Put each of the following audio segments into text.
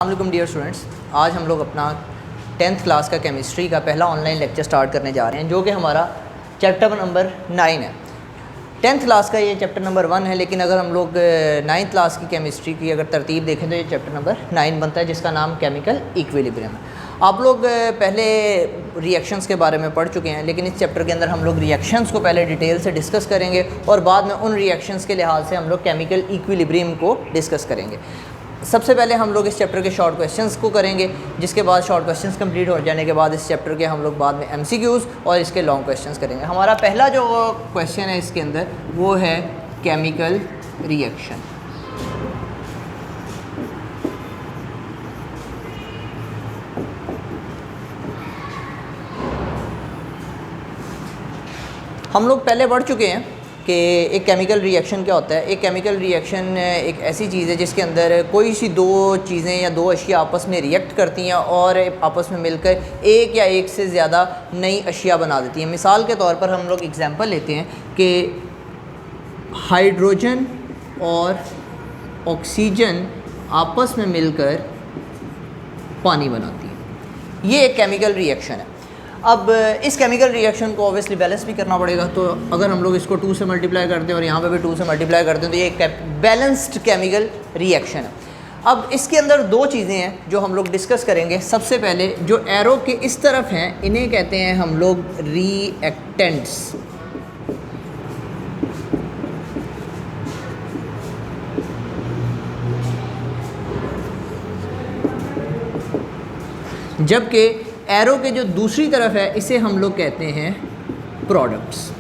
अस्सलाम dear students, आज हम लोग अपना 10th क्लास का केमिस्ट्री का पहला ऑनलाइन लेक्चर स्टार्ट करने जा रहे हैं, जो कि हमारा चैप्टर नंबर 9 है। 10th क्लास का ये चैप्टर नंबर 1 है, लेकिन अगर हम लोग 9th क्लास की केमिस्ट्री की अगर तरतीब देखें तो ये चैप्टर नंबर 9 बनता है, जिसका नाम केमिकल इक्विलिब्रियम है। आप लोग पहले रिएक्शंस के बारे में पढ़ चुके हैं, लेकिन इस चैप्टर के अंदर हम लोग रिएक्शंस को पहले डिटेल से डिस्कस करेंगे और बाद में उन रिएक्शंस के लिहाज से हम लोग केमिकल इक्विलिब्रियम को डिस्कस करेंगे। सबसे पहले हम लोग इस चैप्टर के शॉर्ट क्वेश्चंस को करेंगे, जिसके बाद शॉर्ट क्वेश्चंस कंप्लीट हो जाने के बाद इस चैप्टर के हम लोग बाद में एमसीक्यूज़ और इसके लॉन्ग क्वेश्चंस करेंगे। हमारा पहला जो क्वेश्चन है इसके अंदर वो है केमिकल रिएक्शन। हम लोग पहले पढ़ चुके हैं कि एक केमिकल रिएक्शन क्या होता है। एक केमिकल रिएक्शन एक ऐसी चीज़ है जिसके अंदर कोई सी दो चीज़ें या दो अशिया आपस में रिएक्ट करती हैं और आपस में मिलकर एक या एक से ज़्यादा नई अशिया बना देती हैं। मिसाल के तौर पर हम लोग एग्जांपल लेते हैं कि हाइड्रोजन और ऑक्सीजन आपस में मिलकर पानी बनाती है। ये एक केमिकल रिएक्शन है। अब इस केमिकल रिएक्शन को ऑब्वियसली बैलेंस भी करना पड़ेगा, तो अगर हम लोग इसको 2 से मल्टीप्लाई करते हैं और यहाँ पे भी 2 से मल्टीप्लाई करते हैं तो ये एक बैलेंस्ड केमिकल रिएक्शन है। अब इसके अंदर दो चीज़ें हैं जो हम लोग डिस्कस करेंगे। सबसे पहले जो एरो के इस तरफ हैं इन्हें कहते हैं हम लोग रिएक्टेंट्स। जबकि एरो के जो दूसरी तरफ है इसे हम लोग कहते हैं प्रोडक्ट्स।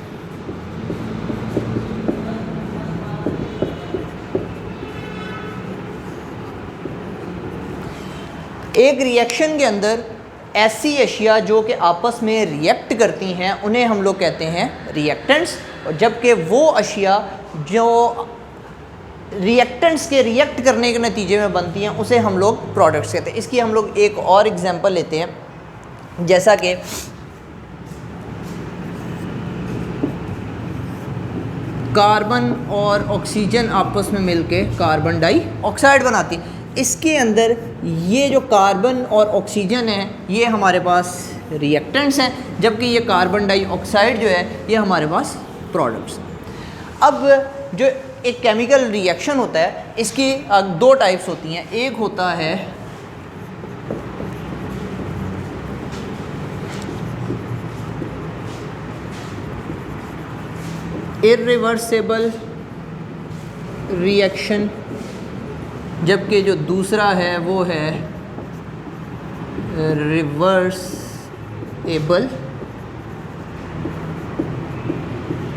एक रिएक्शन के अंदर ऐसी अशिया जो कि आपस में रिएक्ट करती हैं उन्हें हम लोग कहते हैं रिएक्टेंट्स, और जबकि वो अशिया जो रिएक्टेंट्स के रिएक्ट करने के नतीजे में बनती हैं उसे हम लोग प्रोडक्ट्स कहते हैं। इसकी हम लोग एक और एग्जांपल लेते हैं, जैसा कि कार्बन और ऑक्सीजन आपस में मिलके कार्बन डाइऑक्साइड बनाती। इसके अंदर ये जो कार्बन और ऑक्सीजन है ये हमारे पास रिएक्टेंट्स हैं, जबकि ये कार्बन डाइऑक्साइड जो है ये हमारे पास प्रोडक्ट्स। अब जो एक केमिकल रिएक्शन होता है इसकी दो टाइप्स होती हैं। एक होता है इर्रिवर्सिबल रिएक्शन, जबकि जो दूसरा है वो है रिवर्सिबल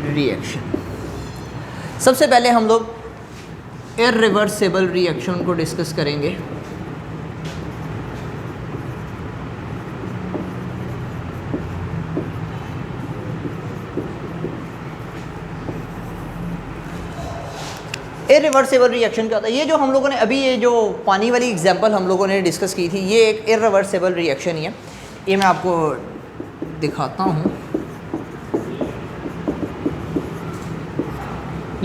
रिएक्शन। सबसे पहले हम लोग इर्रिवर्सिबल रिएक्शन को डिस्कस करेंगे। इर्रिवर्सिबल रिएक्शन क्या होता है? ये जो हम लोगों ने अभी ये जो पानी वाली एग्जांपल हम लोगों ने डिस्कस की थी ये एक इर्रिवर्सिबल रिएक्शन ही है। ये मैं आपको दिखाता हूँ।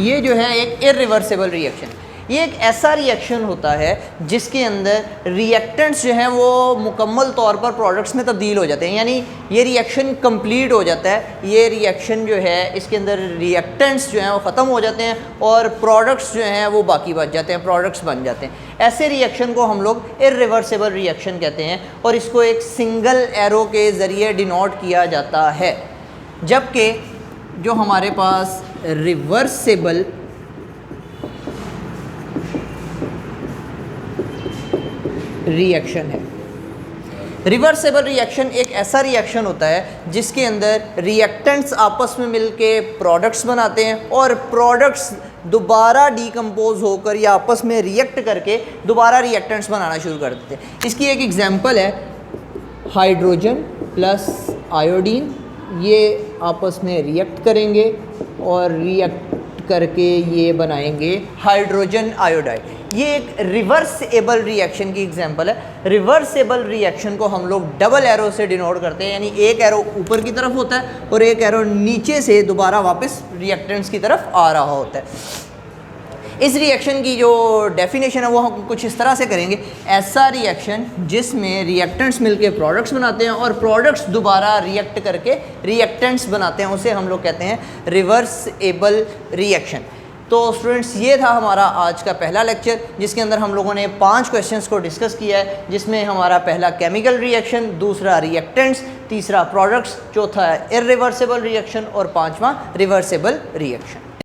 ये जो है एक इर्रिवर्सिबल रिएक्शन, ये एक ऐसा रिएक्शन होता है जिसके अंदर रिएक्टेंट्स जो हैं वो मुकम्मल तौर पर प्रोडक्ट्स में तब्दील हो जाते हैं, यानी ये रिएक्शन कंप्लीट हो जाता है। ये रिएक्शन जो है इसके अंदर रिएक्टेंट्स जो हैं वो ख़त्म हो जाते हैं और प्रोडक्ट्स जो हैं वो बाकी बच जाते हैं, प्रोडक्ट्स बन जाते हैं। ऐसे रिएक्शन को हम लोग इर्रिवर्सिबल रिएक्शन कहते हैं और इसको एक सिंगल एरो के ज़रिए डिनोट किया जाता है। जबकि जो हमारे पास रिवर्सिबल रिएक्शन है, रिवर्सिबल रिएक्शन एक ऐसा रिएक्शन होता है जिसके अंदर रिएक्टेंट्स आपस में मिलके प्रोडक्ट्स बनाते हैं और प्रोडक्ट्स दोबारा डीकम्पोज होकर या आपस में रिएक्ट करके दोबारा रिएक्टेंट्स बनाना शुरू कर देते हैं। इसकी एक एग्जांपल है हाइड्रोजन प्लस आयोडीन। ये आपस में रिएक्ट करेंगे और रिएक्ट करके ये बनाएंगे हाइड्रोजन आयोडाइड। ये एक रिवर्सिबल रिएक्शन की एग्जांपल है। रिवर्सिबल रिएक्शन को हम लोग डबल एरो से डिनोट करते हैं, यानी एक एरो ऊपर की तरफ होता है और एक एरो नीचे से दोबारा वापस रिएक्टेंट्स की तरफ आ रहा होता है। इस रिएक्शन की जो डेफिनेशन है वो हम कुछ इस तरह से करेंगे, ऐसा रिएक्शन जिसमें रिएक्टेंट्स मिलके प्रोडक्ट्स बनाते हैं और प्रोडक्ट्स दोबारा रिएक्ट करके रिएक्टेंट्स बनाते हैं, उसे हम लोग कहते हैं रिवर्सिबल रिएक्शन। तो स्टूडेंट्स ये था हमारा आज का पहला लेक्चर, जिसके अंदर हम लोगों ने 5 क्वेश्चंस को डिस्कस किया है, जिसमें हमारा पहला केमिकल रिएक्शन, दूसरा रिएक्टेंट्स, तीसरा प्रोडक्ट्स, चौथा इर्रिवर्सिबल रिएक्शन और पांचवा रिवर्सिबल रिएक्शन।